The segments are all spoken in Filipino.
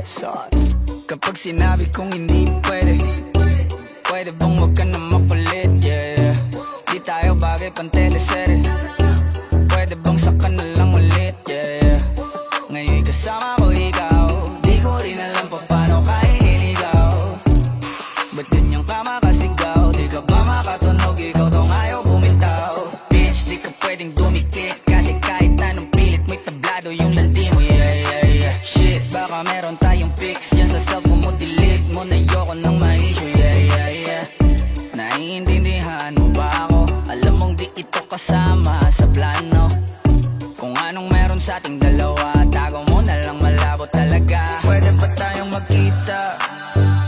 Kapag sinabi kong hindi pwede, pwede bang wag ka na makulit, yeah. Di tayo bagay pang teleserye, pwede bang saka na lang ulit, yeah. Ngayon kasama ko ikaw, di ko rin alam pa paano ka iniligaw. Ba't ganyan ka makasigaw, di ka ba makatunog, ikaw tong ayaw bumitaw. Bitch, di ka pwedeng dumikit, kasi kahit anong pilit mo'y tablado yung landi mo, yeah, yeah, yeah. Shit, baka meron tayong pics yan sa cellphone mo, delete mo na yoko ng ma-issue, yeah, yeah, yeah. Naiintindihan mo ba ako? Alam mong di ito kasama sa plano. Kung anong meron sa ating dalawa, tago mo na lang, malabo talaga. Pwede ba tayong magkita?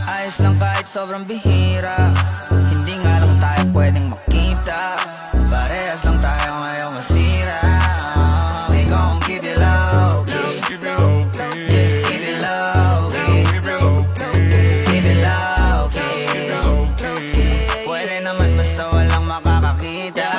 Ayos lang kahit sobrang bihira. Hindi nga lang tayo pwedeng makita, parehas lang tayo ngayon masira. We gon' keep it low, Just keep it low key. just keep it low, Keep it low key. keep it low, Keep it low key. pwede naman basta walang makakakita.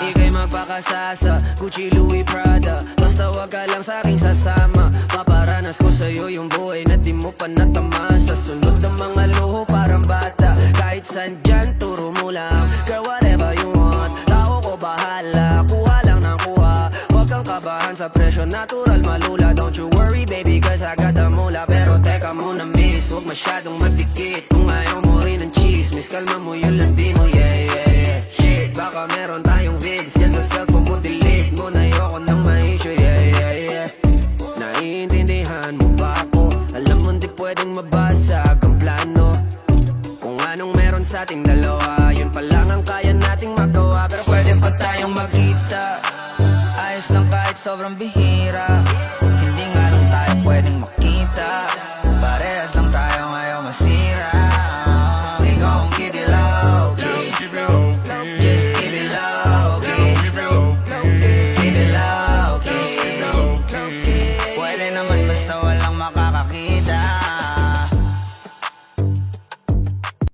Ika'y magpakasasa, Gucci, Louis, Prada. Basta wag ka lang sa'king sasama. Maparanas ko sa'yo yung buhay na di mo pa natamas. Sa sunod ng mga luho parang bata. Kahit saan dyan, turo mo lang. Girl, whatever you want, tao ko bahala. Kuha lang ng kuha, wag kang kabahan sa presyo. Natural malula, don't you worry baby, cause I got the mula. Pero teka muna miss, wag masyadong madikit. Kung ayaw mo rin ng chismis, kalma mo yung landi mo, yeah, yeah, yeah. Shit, baka meron tayong vids yan sa cellphone mo, delete mo na yoko ng ma-issue, yeah, yeah, yeah. Naiintindihan mo ba ako? Alam mo di pwedeng mabasag ang plano. Kung anong meron sa ating dalawa, yun pa lang ang kaya nating magawa. Pero Pwede ba tayong magkita? Ayos lang kahit sobrang bihira. Hindi nga lang tayo pwedeng makita, parehas lang tayo ngayon masira. We gon' keep it low, Just keep it low key. just keep it low, Keep it low key. keep it low, Keep it low key. pwede naman basta walang makakakita.